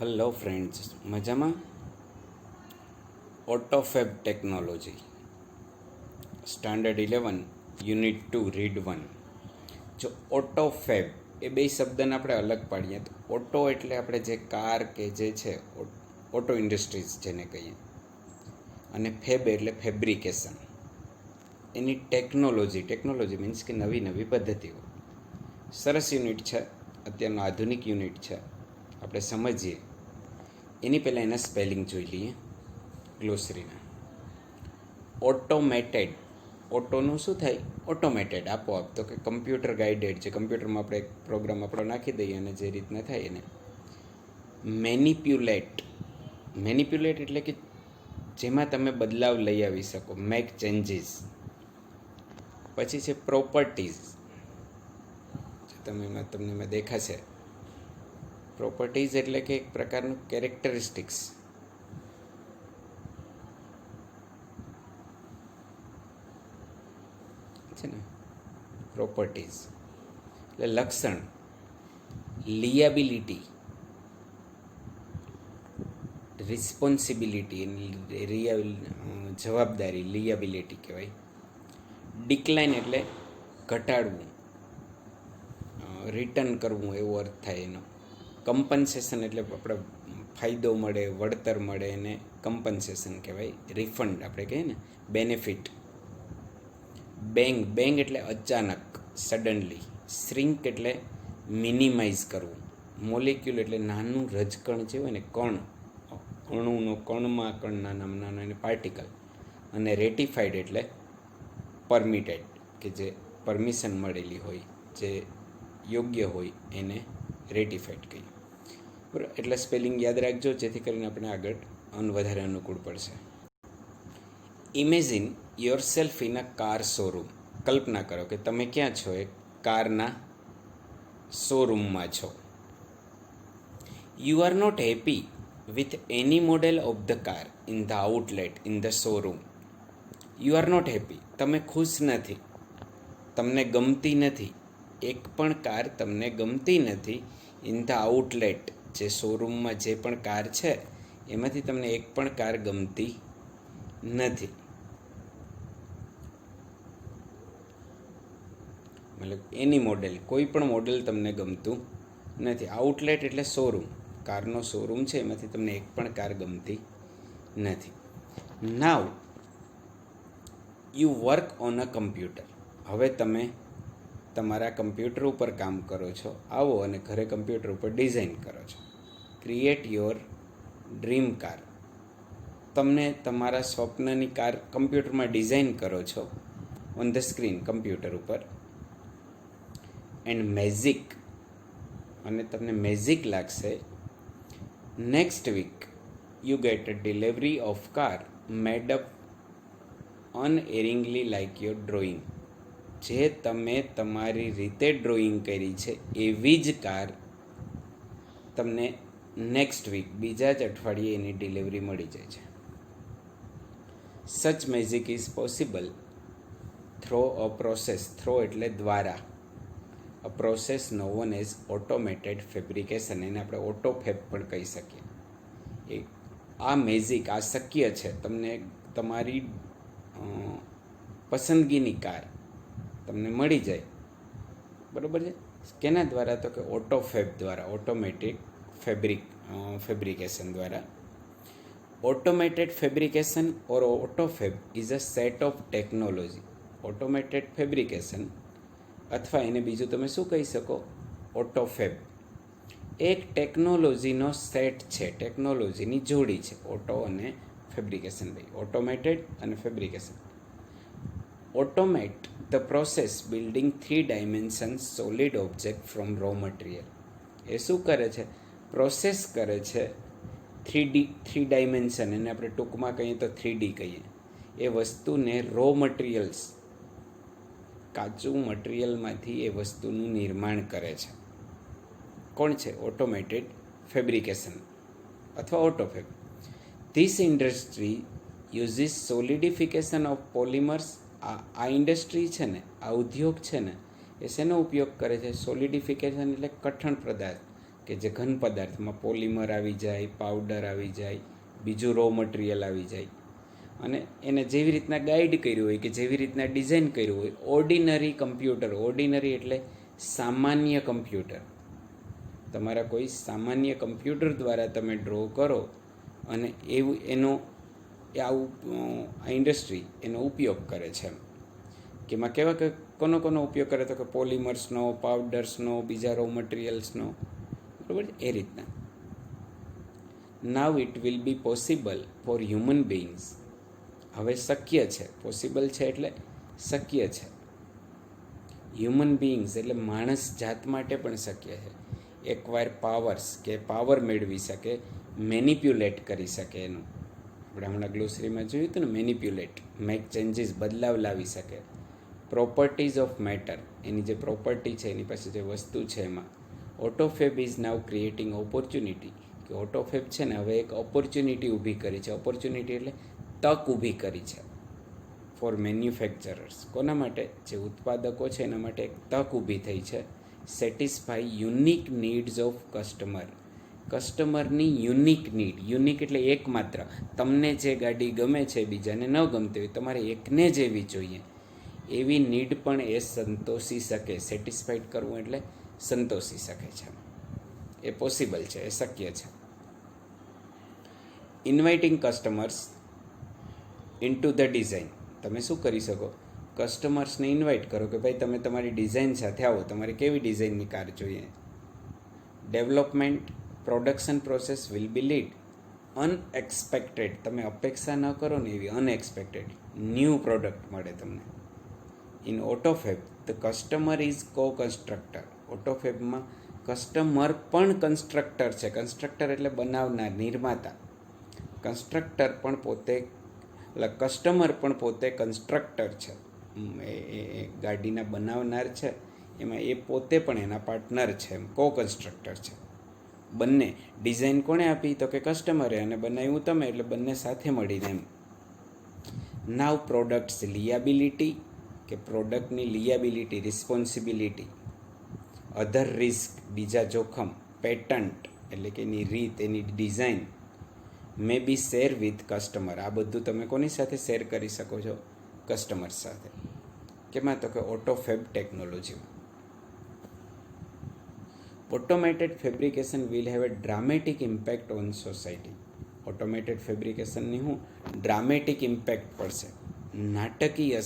Hello friends, મજામાં? ઓટોફેબ technology standard 11 unit 2 read 1. જો ઓટોફેબ એ બે શબ્દને આપણે અલગ પાડીએ તો ઓટો એટલે આપણે જે કાર કે જે છે ઓટો ઇન્ડસ્ટ્રીઝ જેને કહીએ, અને ફેબ એટલે ફેબ્રિકેશન. એની ટેકનોલોજી મીન્સ કે નવી નવી પદ્ધતિઓ. સરસ યુનિટ છે, અત્યારનો આધુનિક યુનિટ છે. આપણે સમજીએ એની પહેલાં એના સ્પેલિંગ જોઈ લઈએ ગ્લોસરીના. ઓટોમેટેડ, ઓટોનું શું થાય? ઓટોમેટેડ, આપોઆપ. તો કે કમ્પ્યુટર ગાઈડેડ, જે કમ્પ્યુટરમાં આપણે એક પ્રોગ્રામ આપણો નાખી દઈએ અને જે રીતના થાય એને. મેનિપ્યુલેટ એટલે કે જેમાં તમે બદલાવ લઈ આવી શકો, મેક ચેન્જીસ. પછી છે પ્રોપર્ટીઝ, તમને એમાં દેખાશે. પ્રોપર્ટીઝ એટલે કે એક પ્રકારનું કેરેક્ટરિસ્ટિક્સ. છે ને, પ્રોપર્ટીઝ એટલે લક્ષણ. લિયાબિલિટી, રિસ્પોન્સિબિલિટી, જવાબદારી, લિયાબિલિટી કહેવાય. ડિક્લાઇન એટલે ઘટાડવું, રિટર્ન કરવું, એવો અર્થ થાય એનો. કમ્પન્સેશન એટલે આપણે ફાયદો મળે, વળતર મળે, એને કમ્પન્સેશન કહેવાય. રિફંડ આપણે કહીએ ને, બેનિફિટ. બેંગ એટલે અચાનક, સડનલી. શ્રિંક એટલે મિનિમાઇઝ કરવું. મોલિક્યુલ એટલે નાનું રજકણ જે હોય ને, કણ, અણુનો કણમાં કણ, નાના એને પાર્ટિકલ. અને રેટિફાઈડ એટલે પરમિટેડ, કે જે પરમિશન મળેલી હોય, જે યોગ્ય હોય એને રેટિફાઈડ કહીએ. બરાબર, એટલે સ્પેલિંગ યાદ રાખજો, જેથી કરીને આપણે આગળ વધારે અનુકૂળ પડશે. Imagine yourself in a car showroom. કલ્પના કરો કે તમે ક્યાં છો? એક કારના શોરૂમમાં છો. You are not happy with any model of the car in the outlet in the showroom. You are not happy, તમે ખુશ નથી, તમને ગમતી નથી, એક પણ કાર તમને ગમતી નથી. ઇન ધ આઉટલેટ, જે શોરૂમમાં જે પણ કાર છે એમાંથી તમને એક પણ કાર ગમતી નથી. મતલબ એની મોડેલ, કોઈ પણ મોડેલ તમને ગમતું નથી. આઉટલેટ એટલે શોરૂમ, કારનો શોરૂમ છે, એમાંથી તમને એક પણ કાર ગમતી નથી. Now you work on a computer. હવે તમે તમારા કમ્પ્યુટર ઉપર કામ કરો છો. આવો અને ઘરે કમ્પ્યુટર ઉપર ડિઝાઇન કરો છો. Create your dream car. તમને તમારા સ્વપ્નની કાર કમ્પ્યુટરમાં ડિઝાઇન કરો છો, ઓન ધ સ્ક્રીન, કમ્પ્યુટર ઉપર. એન્ડ મેજિક, અને તમને મેજિક લાગશે. Next week you get a delivery of car made up unerringly like your drawing. જે તમે તમારી રીતે ડ્રોઈંગ કરી છે એવી જ કાર તમને નેક્સ્ટ વીક, બીજા જ અઠવાડિયે એની ડિલિવરી મળી જાય છે. Such magic is possible through a process. Through એટલે દ્વારા. A process known as automated fabrication. એને આપણે ઓટોફેબ પણ કહી શકીએ. આ મેજિક, આ શક્ય છે. તમને તમારી પસંદગીની કાર તમને મળી જાય. બરાબર છે. કેના દ્વારા? તો કે ઓટોફેબ દ્વારા, ઓટોમેટિક ફેબ્રિકેશન દ્વારા. Automated fabrication or autofab is a set of technology. Automated fabrication, અથવા એને બીજું તમે શું કહી શકો? ઓટોફેબ. એક ટેકનોલોજીનો સેટ છે, ટેકનોલોજીની જોડી છે. ઓટો અને ફેબ્રિકેશન ભાઈ, ઓટોમેટેડ અને fabrication. Automate the process building 3 dimensions solid object from raw material. એ શું કરે છે? પ્રોસેસ કરે છે 3 ડાયમેન્શન, એને આપણે ટૂંકમાં કહીએ તો 3D કહીએ. એ વસ્તુને રો મટીરિયલ્સ, કાચું મટીરિયલમાંથી એ વસ્તુનું નિર્માણ કરે છે. કોણ છે? ઓટોમેટેડ ફેબ્રિકેશન અથવા autofab. This industry uses solidification of polymers. આ ઇન્ડસ્ટ્રી છે ને, આ ઉદ્યોગ છે ને, એ શેનો ઉપયોગ કરે છે? સોલિડિફિકેશન એટલે કઠણ પદાર્થ, કે જે ઘન પદાર્થમાં પોલિમર આવી જાય, પાવડર આવી જાય, બીજું રો મટીરિયલ આવી જાય, અને એને જેવી રીતના ગાઈડ કર્યું હોય કે જેવી રીતના ડિઝાઇન કર્યું હોય, ઓર્ડિનરી કમ્પ્યુટર, ઓર્ડિનરી એટલે સામાન્ય કમ્પ્યુટર, તમારા કોઈ સામાન્ય કમ્પ્યુટર દ્વારા તમે ડ્રો કરો અને એવું એનો આ ઇન્ડસ્ટ્રી એનો ઉપયોગ કરે છે. કે એમાં કેવા કે કોનો ઉપયોગ કરે તો કે પોલિમર્સનો, પાવડર્સનો, બીજા રો મટીરિયલ્સનો, બરાબર, એ રીતના. Now it will be possible for human beings, હવે શક્ય છે, પોસિબલ છે એટલે શક્ય છે. હ્યુમન બીઇંગ્સ એટલે માણસ જાત માટે પણ શક્ય છે. એક્વાયર પાવર્સ, કે પાવર મેળવી શકે, મેનિપ્યુલેટ કરી શકે એનું. આપણે હમણાં ગ્લોસરીમાં જોયું હતું ને, મેનિપ્યુલેટ, મેક ચેન્જીસ, બદલાવ લાવી શકે. પ્રોપર્ટીઝ ઓફ મેટર, એની જે પ્રોપર્ટી છે, એની પાસે જે વસ્તુ છે એમાં. ઓટોફેબ ઇઝ નાવ ક્રિએટિંગ ઓપોર્ચ્યુનિટી, કે ઓટોફેબ છે ને હવે એક ઓપોર્ચ્યુનિટી ઊભી કરી છે. ઓપોર્ચ્યુનિટી એટલે તક ઊભી કરી છે ફોર મેન્યુફેક્ચરર્સ. કોના માટે? જે ઉત્પાદકો છે એના માટે એક તક ઊભી થઈ છે. Satisfy unique needs of customer, કસ્ટમરની યુનિક નીડ, યુનિક એટલે એકમાત્ર. તમને જે ગાડી ગમે છે બીજાને ન ગમતી હોય, તમારે એકને જ એવી જોઈએ, એવી નીડ પણ એ સંતોષી શકે. સેટિસ્ફાઈડ કરવું એટલે સંતોષી શકે છે. એ પોસિબલ છે, એ શક્ય છે. Inviting customers into the design, તમે શું કરી શકો? કસ્ટમર્સને ઇન્વાઇટ કરો કે ભાઈ તમે તમારી ડિઝાઇન સાથે આવો, તમારે કેવી ડિઝાઇનની કાર જોઈએ. Development production process will be lead unexpected, તમે અપેક્ષા ન કરો ને એવી અનએક્સપેક્ટેડ ન્યૂ પ્રોડક્ટ મળે તમને. In ઓટોફેબ the customer is co constructor, ઓટોફેબમાં customer પણ કન્સ્ટ્રક્ટર છે. કન્સ્ટ્રક્ટર એટલે બનાવનાર, નિર્માતા. કન્સ્ટ્રક્ટર પણ પોતે, એટલે કસ્ટમર પણ પોતે કન્સ્ટ્રક્ટર છે. એ ગાડીના બનાવનાર છે એમાં એ પોતે પણ એના પાર્ટનર છે, એમ કો કન્સ્ટ્રક્ટર છે. બંને ડિઝાઇન કોણે આપી તો કે કસ્ટમરે, અને બનાવ્યું તમે, એટલે બંને સાથે મળીને એમ. નાવ પ્રોડક્ટ્સ લિયાબિલિટી, કે પ્રોડક્ટની લિયાબિલિટી, રિસ્પોન્સિબિલિટી. અધર રિસ્ક, બીજા જોખમ. પેટન્ટ એટલે કે એની રીત, એની design. May be share with customer, આ બધું તમે કોની સાથે શેર કરી શકો છો? કસ્ટમર સાથે. કેમાં? તો કે ઓટોફેબ ટેકનોલોજીમાં. Automated fabrication will have a dramatic impact on society. Automated ફેબ્રિકેશનની શું ડ્રામેટિક ઇમ્પેક્ટ પડશે, નાટકીય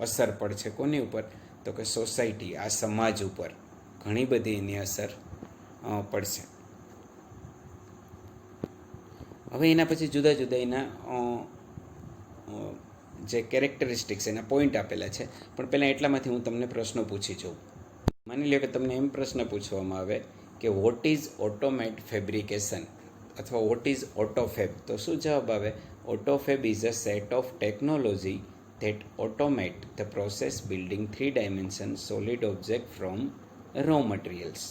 અસર પડશે. કોની ઉપર? તો કે સોસાયટી, આ સમાજ ઉપર ઘણી બધી એની અસર પડશે. હવે એના પછી જુદા જુદા એના જે કેરેક્ટરિસ્ટિક્સ, એના પોઈન્ટ આપેલા છે. પણ પહેલાં એટલામાંથી હું તમને પ્રશ્નો પૂછી જોઉં. માની લો કે તમને એમ પ્રશ્ન પૂછવામાં આવે કે વોટ ઇઝ ઓટોમેટ ફેબ્રિકેશન, અથવા વોટ ઇઝ ઓટોફેબ, તો શું જવાબ આવે? Autofab is a set of technology that automate the process building 3-dimension solid object from raw materials.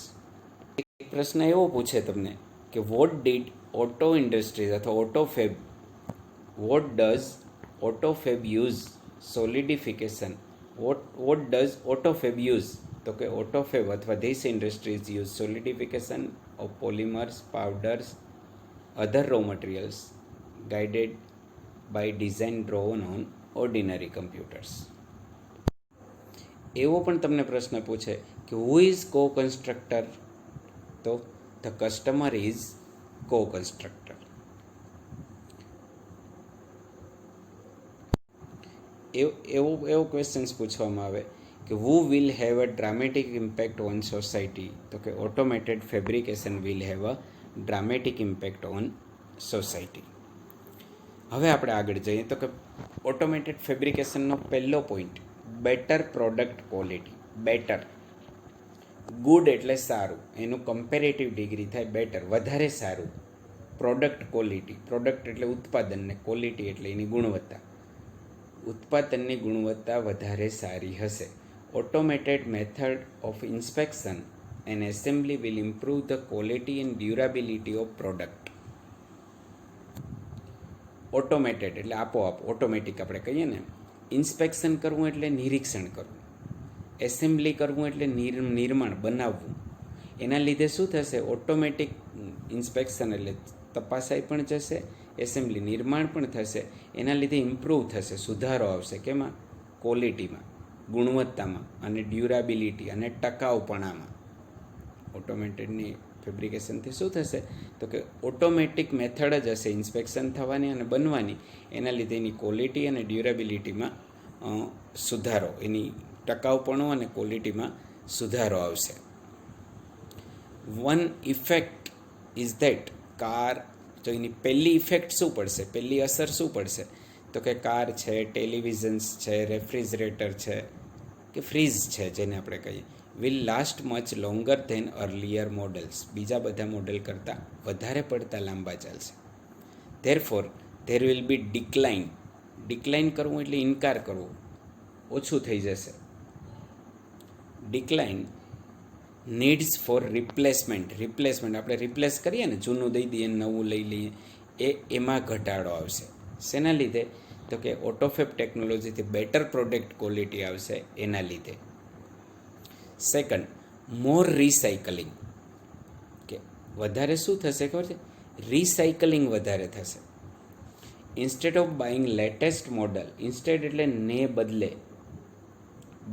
એક પ્રશ્ન એવો પૂછે તમને કે વોટ ડીડ ઓટો ઇન્ડસ્ટ્રીઝ અથવા autofab, what does autofab use solidification, what does autofab use, તો કે autofab અથવા this industries use solidification of polymers, powders, other raw materials guided by design drawn on ordinary computers. એવો પણ તમને પ્રશ્ન પૂછે કે હુ ઇઝ કો કન્સ્ટ્રક્ટર, તો the customer is co constructor. એવો ક્વેશ્ચન્સ પૂછવામાં આવે કે who will have a dramatic impact on society, તો કે automated fabrication will have a dramatic impact on society. હવે આપણે આગળ જઈએ તો કે ઓટોમેટેડ ફેબ્રિકેશનનો પહેલો point, better product quality. Better, good એટલે સારું, એનું કમ્પેરેટિવ ડિગ્રી થાય બેટર, વધારે સારું. પ્રોડક્ટ ક્વોલિટી, પ્રોડક્ટ એટલે ઉત્પાદન, ને ક્વોલિટી એટલે એની ગુણવત્તા. ઉત્પાદનની ગુણવત્તા વધારે સારી હશે. Automated method of inspection and assembly will improve the quality and durability of product. Automated એટલે આપોઆપ, ઓટોમેટિક આપણે કહીએ ને. ઇન્સ્પેક્શન કરવું એટલે નિરીક્ષણ કરવું. એસેમ્બલી કરવું એટલે નિર્માણ, બનાવવું. એના લીધે શું થશે, ઓટોમેટિક ઇન્સ્પેક્શન એટલે તપાસાઈ પણ જશે, એસેમ્બલી નિર્માણ પણ થશે. એના લીધે ઇમ્પ્રૂવ થશે, સુધારો આવશે. કેમાં? ક્વોલિટીમાં, ગુણવત્તામાં અને ડ્યુરાબિલિટી અને ટકાઉપણામાં. ઓટોમેટેડની ફેબ્રિકેશનથી શું થશે તો કે ઓટોમેટિક મેથડ જ હશે ઇન્સ્પેક્શન થવાની અને બનવાની. એના લીધે એની ક્વોલિટી અને ડ્યુરેબિલિટીમાં સુધારો, એની ટકાઉપણું અને ક્વોલિટીમાં સુધારો આવશે. One effect is that car, તો એની પહેલી ઇફેક્ટ શું પડશે, પહેલી અસર શું પડશે તો કે કાર છે, ટેલિવિઝન્સ છે, રેફ્રિજરેટર છે કે ફ્રીઝ છે જેને આપણે કહીએ, will last much longer than earlier models, બીજા બધા મોડલ કરતાં વધારે પડતા લાંબા ચાલશે. Therefore there will be decline, decline કરવું એટલે ઇનકાર કરવો, ઓછું થઈ જશે. Decline needs for replacement, replacement આપણે રિપ્લેસ કરીએ ને, જૂનું દઈ દઈએ નવું લઈ લઈએ, એમાં ઘટાડો આવશે. શેના લીધે તો કે ઓટોફેબ ટેકનોલોજીથી બેટર પ્રોડક્ટ ક્વોલિટી આવશે એના લીધે. સેકન્ડ, મોર રિસાયકલિંગ, કે વધારે શું થશે ખબર છે, રિસાયકલિંગ વધારે થશે. Instead of buying latest model, instead એટલે ને બદલે,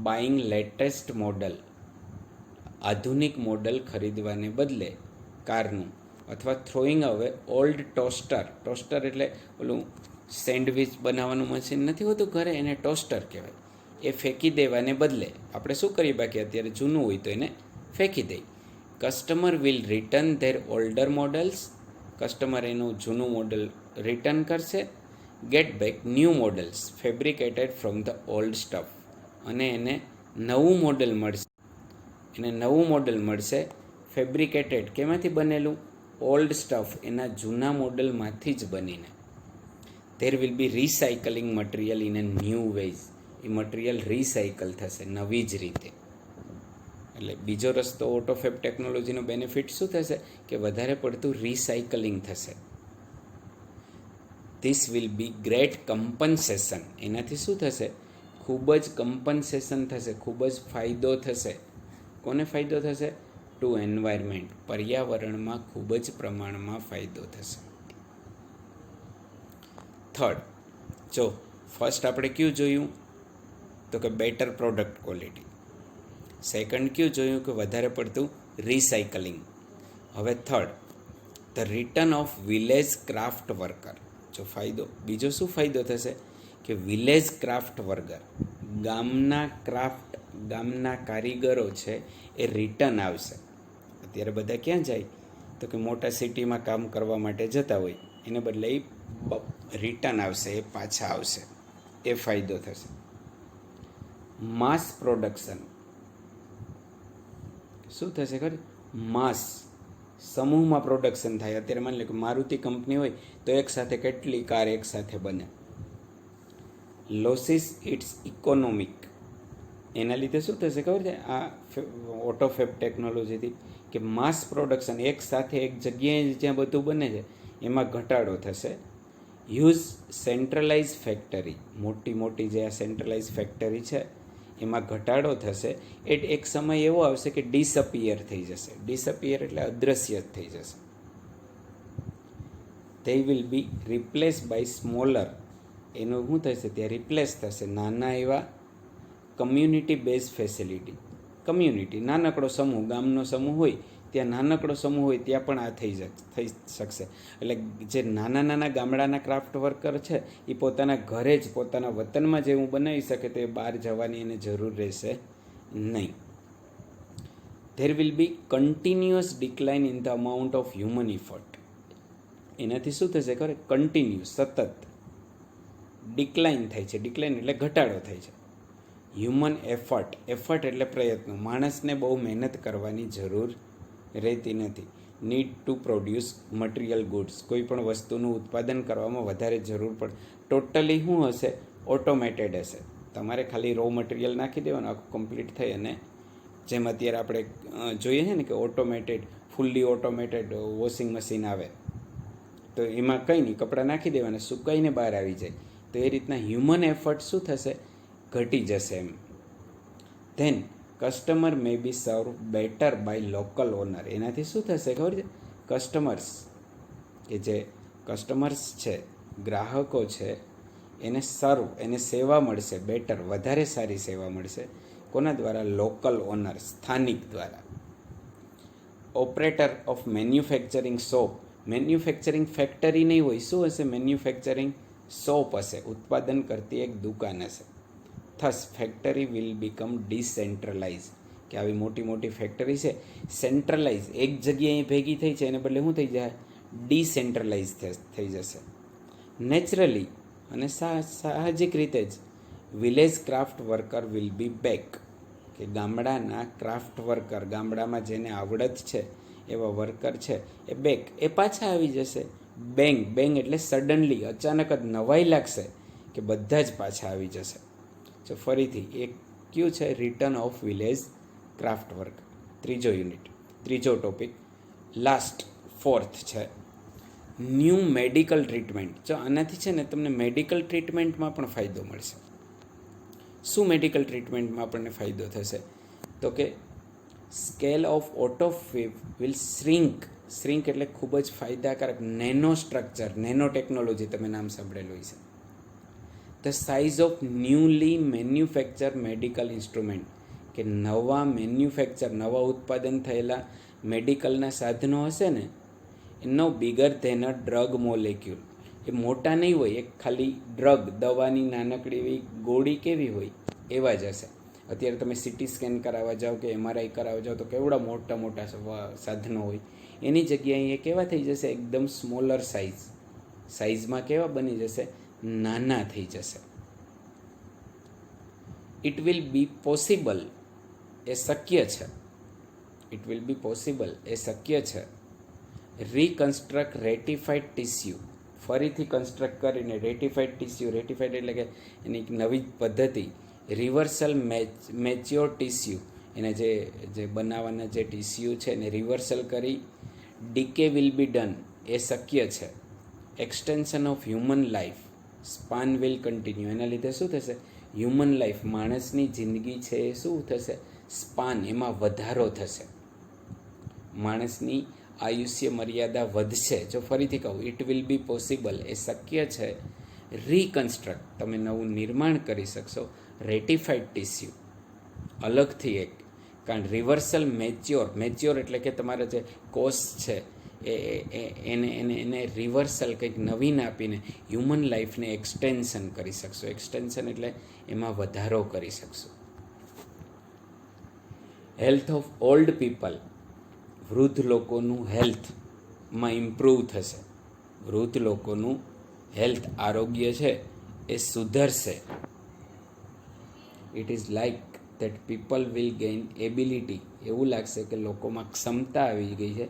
બાઇંગ લેટેસ્ટ મોડલ આધુનિક મોડલ ખરીદવાને બદલે કારનું, અથવા થ્રોઈંગ અવે ઓલ્ડ ટોસ્ટર, ટોસ્ટર એટલે ઓલું સેન્ડવિચ બનાવવાનું મશીન નથી હોતું ઘરે, એને ટોસ્ટર કહેવાય, એ ફેંકી દેવાને બદલે આપણે શું કરીએ, બાકી અત્યારે જૂનું હોય તો એને ફેંકી દઈ. Customer will return there older models, customer એનું જૂનું મોડલ રિટર્ન કરશે. Get back new models fabricated from the old stuff, અને એને નવું મોડલ મળશે, એને નવું મોડલ મળશે ફેબ્રિકેટેડ, કેમાંથી બનેલું, ઓલ્ડ સ્ટફ, એના જૂના મોડલમાંથી જ બનીને. There will be recycling material in a new ways, એ મટીરિયલ રિસાયકલ થશે નવી જ રીતે. એટલે બીજો રસ્તો ઓટોફેબ ટેકનોલોજીનો બેનિફિટ શું થશે કે વધારે પડતું રિસાયકલિંગ થશે. This will be great compensation, એનાથી શું થશે, ખૂબ જ કમ્પન્સેશન થશે, ખૂબ જ ફાયદો થશે. કોને ફાયદો થશે, ટુ એન્વાયરમેન્ટ, પર્યાવરણમાં ખૂબ જ પ્રમાણમાં ફાયદો થશે. થર્ડ, જો ફર્સ્ટ આપણે કયું જોયું તો કે બેટર પ્રોડક્ટ ક્વોલિટી, સેકન્ડ કયું જોયું કે વધારે પડતું રિસાયકલિંગ. હવે third, the return of village craft worker. જો ફાયદો, બીજો શું ફાયદો થશે કે વિલેજ ક્રાફ્ટ વર્કર, ગામના કારીગરો છે એ રિટર્ન આવશે. અત્યારે બધા ક્યાં જાય તો કે મોટા સિટીમાં કામ કરવા માટે જતા હોય, એને બદલે એ રિટર્ન આવશે, એ પાછા આવશે, એ ફાયદો થશે. માસ પ્રોડક્શન, શું થશે ખબર, માસ સમૂહમાં પ્રોડક્શન થાય. અત્યારે માની લો કે મારુતિ કંપની હોય તો એકસાથે કેટલી કાર એકસાથે બને. લોસીસ ઇટ્સ ઇકોનોમિક, એના લીધે શું થશે ખબર છે, આ ઓટોફેબ ટેકનોલોજીથી કે માસ પ્રોડક્શન, એક સાથે એક જગ્યાએ જ્યાં બધું બને છે એમાં ઘટાડો થશે. યુઝ સેન્ટ્રલાઇઝ ફેક્ટરી, મોટી જે આ સેન્ટ્રલાઇઝ ફેક્ટરી છે એમાં ઘટાડો થશે. એક સમય એવો આવશે કે ડિસઅપિયર થઈ જશે, ડિસઅપિયર એટલે અદૃશ્ય થઈ જશે. They will be replace by smaller, એનું શું થશે, ત્યાં રિપ્લેસ થશે નાના એવા કમ્યુનિટી બેઝ ફેસિલિટી. કમ્યુનિટી નાનકડો સમૂહ, ગામનો સમૂહ હોય ત્યાં, નાનકડો સમૂહ હોય ત્યાં પણ આ થઈ શકશે. એટલે જે નાના ગામડાના ક્રાફ્ટ વર્કર છે એ પોતાના ઘરે જ, પોતાના વતનમાં જે હું બનાવી શકે તો એ બહાર જવાની એને જરૂર રહેશે નહીં. There will be continuous decline in the amount of human effort, એનાથી શું થશે ખબર, કન્ટિન્યુઅસ, સતત ડિક્લાઇન થાય છે, ડિક્લાઇન એટલે ઘટાડો થાય છે. હ્યુમન એફર્ટ, એફર્ટ એટલે પ્રયત્નો, માણસને બહુ મહેનત કરવાની જરૂર રહેતી નથી. Need to produce material goods, કોઈ પણ વસ્તુનું ઉત્પાદન કરવામાં વધારે જરૂર પડે. ટોટલી શું હશે, ઓટોમેટેડ હશે. તમારે ખાલી રો મટીરિયલ નાખી દેવાનું, આખું કમ્પ્લીટ થઈ, અને જેમ અત્યારે આપણે જોઈએ છે ને કે automated, fully automated washing machine આવે તો એમાં કંઈ નહીં, કપડાં નાખી દેવાના, સુકાઈને બહાર આવી જાય. તો એ રીતના હ્યુમન એફર્ટ શું થશે, ઘટી જશે એમ. ધેન કસ્ટમર મે બી સર્વ બેટર બાય લોકલ ઓનર. એનાથી શું થશે ખબર છે? કસ્ટમર્સ કે જે કસ્ટમર્સ છે, ગ્રાહકો છે, એને સર્વ, એને સેવા મળશે બેટર, વધારે સારી સેવા મળશે. કોના દ્વારા? લોકલ ઓનર, સ્થાનિક દ્વારા. Operator of manufacturing shop. Manufacturing factory નહીં હોય, શું હશે? મેન્યુફેક્ચરિંગ શોપ હશે, ઉત્પાદન કરતી એક દુકાન હશે. Thus factory will become decentralise, કે આવી મોટી મોટી ફેક્ટરી છે સેન્ટ્રલાઇઝ, એક જગ્યાએ ભેગી થઈ છે, એને બદલે શું થઈ જાય? ડિસેન્ટ્રલાઇઝ થઈ જશે. નેચરલી, અને સાહજિક રીતે જ, village craft worker will be back, કે ગામડાના ક્રાફ્ટ વર્કર, ગામડામાં જેને આવડત છે એવા વર્કર છે એ બેક, એ પાછા આવી જશે. બેંગ, બેંગ એટલે સડનલી, અચાનક જ નવાઈ લાગશે કે બધા જ પાછા આવી જશે. તો ફરીથી એક કયું છે? Return of village craft work. ત્રીજો યુનિટ, ત્રીજો ટોપિક, લાસ્ટ, ફોર્થ છે ન્યૂ મેડિકલ ટ્રીટમેન્ટ. જો આનાથી છે ને તમને મેડિકલ ટ્રીટમેન્ટમાં પણ ફાયદો મળશે. શું મેડિકલ ટ્રીટમેન્ટમાં આપણને ફાયદો થશે? તો કે scale of ઓટોફેબ will shrink. Shrink એટલે ખૂબ જ ફાયદાકારક. નેનો સ્ટ્રક્ચર, નેનો ટેકનોલોજી, તમે નામ સાંભળેલું છે. The size of newly manufacture medical instrument, કે નવા મેન્યુફેક્ચર, નવા ઉત્પાદન થયેલા મેડિકલના સાધનો હશે ને, એનો bigger than a drug molecule, એ મોટા નહીં હોય, એક ખાલી ડ્રગ, દવાની નાનકડી એવી ગોળી કેવી હોય એવા જ હશે. અત્યારે તમે સીટી સ્કેન કરાવવા જાઓ કે MRI કરાવવા જાઓ તો કેવડા મોટા મોટા સાધનો હોય, એની જગ્યાએ એ કેવા થઈ જશે? એકદમ સ્મોલર સાઇઝમાં કેવા બની જશે? નાના થઈ જશે. ઇટ વિલ બી પોસિબલ, એ શક્ય છે. ઇટ વિલ બી પોસિબલ, એ શક્ય છે. રિકન્સ્ટ્રક્ટ રેટિફાઈડ ટીસ્યુ, ફરીથી કન્સ્ટ્રક્ટ કરીને રેટિફાઈડ ટીસ્યુ, રેટિફાઈડ એટલે કે એની એક નવી પદ્ધતિ. રિવર્સલ મેચ્યોર ટીસ્યુ, એને જે બનાવવાના જે ટીસ્યુ છે એને રિવર્સલ કરી ડીકે વિલ બી ડન, એ શક્ય છે. Extension of human life span will continue, એના લીધે શું થશે? હ્યુમન લાઈફ, માણસની જિંદગી છે એ શું થશે? સ્પાન, એમાં વધારો થશે. માણસની આયુષ્ય મર્યાદા વધશે. જો ફરીથી કહું, ઇટ વિલ બી પોસિબલ, એ શક્ય છે. રિકન્સ્ટ્રક્ટ, તમે નવું નિર્માણ કરી શકશો. રેટિફાઈડ ટીસ્યુ, અલગથી એક, કારણ રિવર્સલ મેચ્યોર એટલે કે તમારા જે કોષ છે એને રિવર્સલ કંઈક નવીન આપીને હ્યુમન લાઈફને એક્સટેન્શન કરી શકશો. એક્સટેન્શન એટલે એમાં વધારો કરી શકશો. હેલ્થ ઓફ ઓલ્ડ પીપલ, વૃદ્ધ લોકોનું હેલ્થમાં ઇમ્પ્રૂવ થશે. વૃદ્ધ લોકોનું હેલ્થ, આરોગ્ય છે એ સુધરશે. It is like that people will gain ability, એવું લાગશે કે લોકોમાં ક્ષમતા આવી ગઈ છે.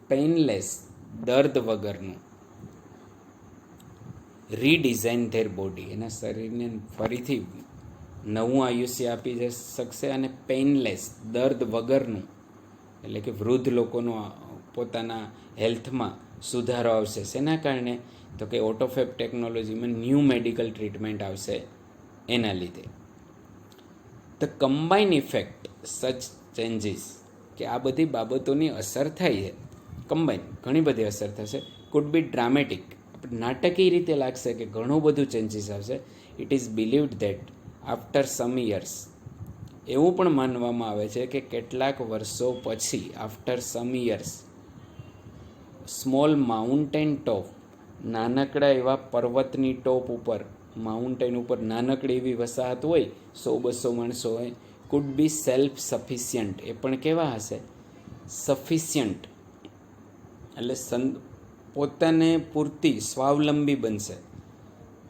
પેઇનલેસ, દર્દ વગરનું. રીડિઝાઇન ધેર બોડી, એના શરીરને ફરીથી નવું આયુષ્ય આપી શકશે. અને પેઇનલેસ, દર્દ વગરનું, એટલે કે વૃદ્ધ લોકોનો પોતાના હેલ્થમાં સુધારો આવશે. શેના કારણે? તો કે ઓટોફેબ ટેકનોલોજીમાં ન્યૂ મેડિકલ ટ્રીટમેન્ટ આવશે એના લીધે. ધ કમ્બાઇન ઇફેક્ટ સચ ચેન્જીસ, કે આ બધી બાબતોની અસર થાય છે, કમ્બાઇન ઘણી બધી અસર થશે. કુડ બી ડ્રામેટિક, નાટકીય રીતે લાગશે કે ઘણું બધું ચેન્જીસ આવશે. It is believed that after some years, એવું પણ માનવામાં આવે છે કે કેટલાક વર્ષો પછી, after some years, small mountain top, નાનકડા એવા પર્વતની ટોપ ઉપર, માઉન્ટેન ઉપર નાનકડી એવી વસાહત હોય, 100-200 માણસો હોય, કુડ બી સેલ્ફ સફિશિયન્ટ, એ પણ કેવા હશે? સફિશિયન્ટ એટલે પોતાને પૂરતી, સ્વાવલંબી બનશે.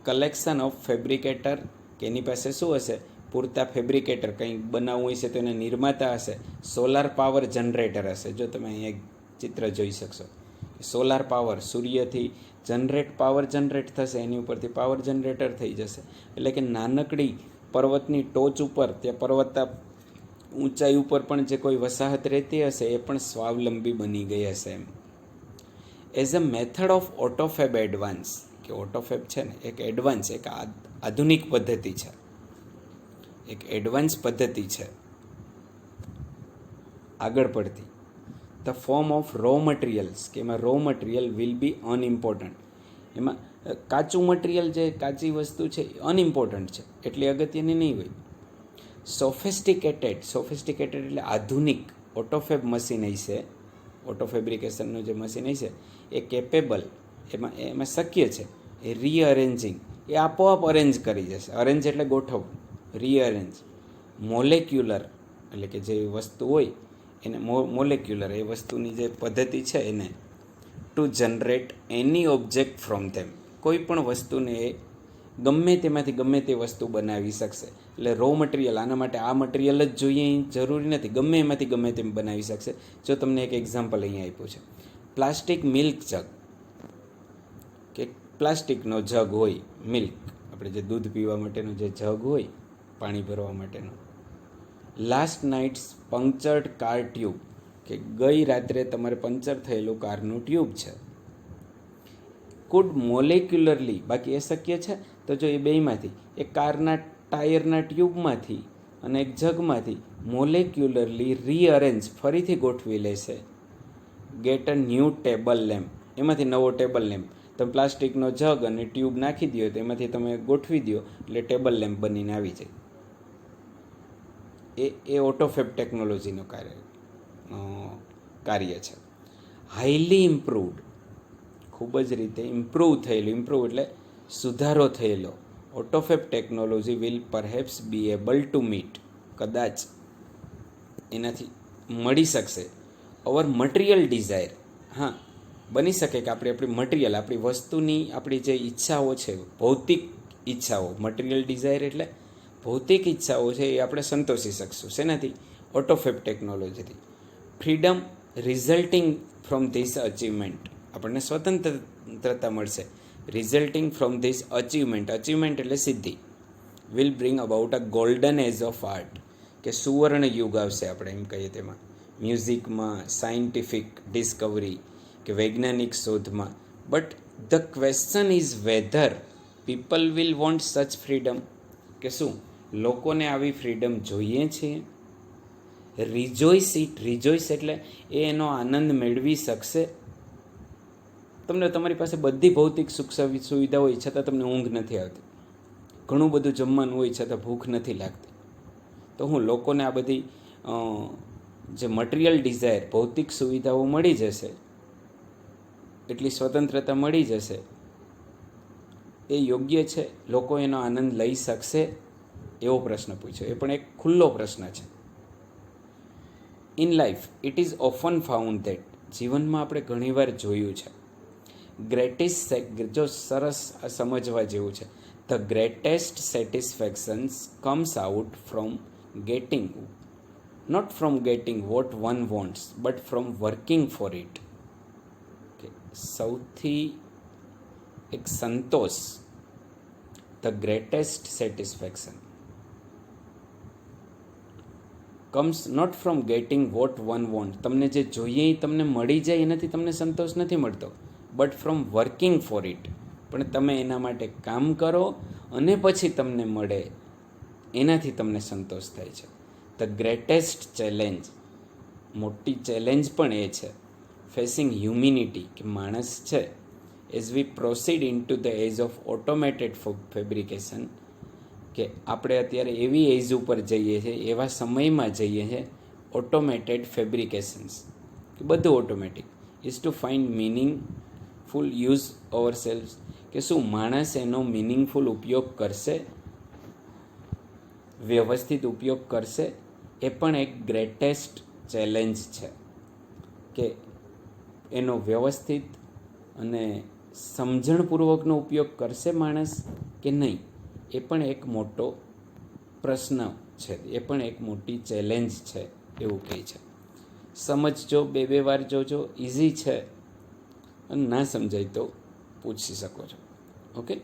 કલેક્શન ઓફ ફેબ્રિકેટર, કે એની પાસે શું હશે? પૂરતા ફેબ્રિકેટર, કંઈક બનાવવું હોય છે તો એના નિર્માતા હશે. સોલાર પાવર જનરેટર હશે. જો તમે અહીંયા ચિત્ર જોઈ શકશો, સોલાર પાવર, સૂર્યથી પાવર જનરેટ થશે, એની ઉપરથી પાવર જનરેટર થઈ જશે. એટલે કે નાનકડી પર્વતની ટોચ ઉપર, ત્યાં પર્વતના ઊંચાઈ ઉપર પણ જે કોઈ વસાહત રહેતી હશે એ પણ સ્વાવલંબી બની ગઈ હશે. એમ as a method of autofab advance, કે ઓટોફેબ છે ને એક એડવાન્સ, એક આધુનિક પદ્ધતિ છે, એક એડવાન્સ પદ્ધતિ છે. આગળ પડતી. The form of raw materials, કે એમાં raw material will be unimportant. એમાં કાચું મટીરિયલ, જે કાચી વસ્તુ છે એ અનઇમ્પોર્ટન્ટ છે, એટલી અગત્યની નહીં હોય. સોફિસ્ટિકેટેડ એટલે આધુનિક ઓટોફેબ મશીન હશે, ઓટો ફેબ્રિકેશનનું જે મશીન હશે એ કેપેબલ, એમાં શક્ય છે એ રીઅરેન્જિંગ, એ આપોઆપ અરેન્જ કરી જશે. અરેન્જ એટલે ગોઠવવું, રીઅરેન્જ. મોલેક્યુલર એટલે કે જે વસ્તુ હોય એને મોલેક્યુલર, એ વસ્તુની જે પદ્ધતિ છે એને to generate any object from them, કોઈ પણ વસ્તુને એ ગમે તેમાંથી ગમે તે વસ્તુ બનાવી શકશે. એટલે રો મટીરિયલ, આના માટે આ મટીરિયલ જ જોઈએ જરૂરી નથી, ગમે એમાંથી ગમે તેમ બનાવી શકશે. જો તમને એક એક્ઝામ્પલ અહીંયા આપ્યું છે, પ્લાસ્ટિક મિલ્ક જગ, કે પ્લાસ્ટિકનો જગ હોય, મિલ્ક આપણે જે દૂધ પીવા માટેનો જે જગ હોય, પાણી ભરવા માટેનો. લાસ્ટ નાઇટ્સ પંક્ચર્ડ કાર ટ્યુબ, કે ગઈ રાત્રે તમારે પંચર થયેલું કારનું ટ્યુબ છે. કુડ મોલેક્યુલરલી, બાકી એ શક્ય છે તો જો એ બેમાંથી, એક કારના ટાયરના ટ્યુબમાંથી અને એક જગમાંથી મોલેક્યુલરલી રીઅરેન્જ, ફરીથી ગોઠવી લેશે. Get a new table lamp, એમાંથી નવો ટેબલ લેમ્પ. તમે પ્લાસ્ટિકનો જગ અને ટ્યુબ નાખી દો તો એમાંથી તમે ગોઠવી દો એટલે ટેબલ લેમ્પ બનીને આવી જાય. એ ઓટોફેબ ટેકનોલોજીનું કાર્ય છે. હાઈલી ઇમ્પ્રુવડ, ખૂબ જ રીતે ઇમ્પ્રૂવ થયેલું, ઇમ્પ્રૂવ એટલે સુધારો થયેલો. Autofab technology will perhaps be able to meet, કદાચ એનાથી મળી શકશે અવર મટીરિયલ ડિઝાયર. હા, બની શકે કે આપણી મટીરિયલ, આપણી વસ્તુની આપણી જે ઈચ્છાઓ છે, ભૌતિક ઈચ્છાઓ, મટીરિયલ ડિઝાયર એટલે ભૌતિક ઈચ્છાઓ છે, એ આપણે સંતોષી શકશું. શેનાથી? ઓટોફેબ ટેકનોલોજીથી. Freedom resulting from this achievement, આપણને સ્વતંત્રતા મળશે resulting from this achievement. Achievement એટલે સિદ્ધિ. Will bring about a golden age of art, કે સુવર્ણ યુગ આવશે આપણે એમ કહીએ તેમાં, મ્યુઝિકમાં, સાયન્ટિફિક ડિસ્કવરી કે વૈજ્ઞાનિક શોધમાં. But the question is whether people will want such freedom, કે શું લોકોને આવી ફ્રીડમ જોઈએ છે? રિજોઇસ ઇટ, રિજોઇસ એટલે એ એનો આનંદ મેળવી શકશે. તમને તમારી પાસે બધી ભૌતિક સુખ સુવિધા હોય છતાં તમને ઊંઘ નથી આવતી, ઘણું બધું જમવાનું હોય છતાં ભૂખ નથી લાગતી, તો હું લોકોને આ બધી જે મટીરિયલ ડિઝાયર, ભૌતિક સુવિધાઓ મળી જશે, એટલી સ્વતંત્રતા મળી જશે, એ યોગ્ય છે? લોકો એનો આનંદ લઈ શકશે? એવો પ્રશ્ન પૂછ્યો. એ પણ એક ખુલ્લો પ્રશ્ન છે. In life it is often found that, જીવનમાં આપણે ઘણીવાર જોયું છે, જો સરસ સમજવા જેવું છે, the greatest satisfactions comes out from getting, not from getting what one wants but from working for it. સૌથી એક સંતોષ, the greatest satisfaction comes not from getting what one want, તમને જે જોઈએ એ તમને મળી જાય એનાથી તમને સંતોષ નથી મળતો, but from working for it, પણ તમે એના માટે કામ કરો અને પછી તમને મળે એનાથી તમને સંતોષ થાય છે. ધ ગ્રેટેસ્ટ ચેલેન્જ, મોટી ચેલેન્જ પણ એ છે, ફેસિંગ હ્યુમિનિટી, કે માણસ છે, as we proceed into the age of automated fabrication, કે આપણે અત્યારે એવી એજ ઉપર જઈએ છીએ, એવા સમયમાં જઈએ છીએ ઓટોમેટેડ ફેબ્રિકેશન્સ, કે બધું automatic, is to find meaningful use ourselves, કે શું માણસ એનો મિનિંગફુલ ઉપયોગ કરશે, વ્યવસ્થિત ઉપયોગ કરશે? એ પણ એક ગ્રેટેસ્ટ ચેલેન્જ છે, કે એનો વ્યવસ્થિત અને સમજણપૂર્વકનો ઉપયોગ કરશે માણસ કે નહીં? એ પણ એક મોટો પ્રશ્ન છે, એ પણ એક મોટી ચેલેન્જ છે એવું કહે છે. સમજજો, બે વાર જોજો, ઇઝી છે, અને ના સમજાય તો પૂછી શકો છો. ઓકે.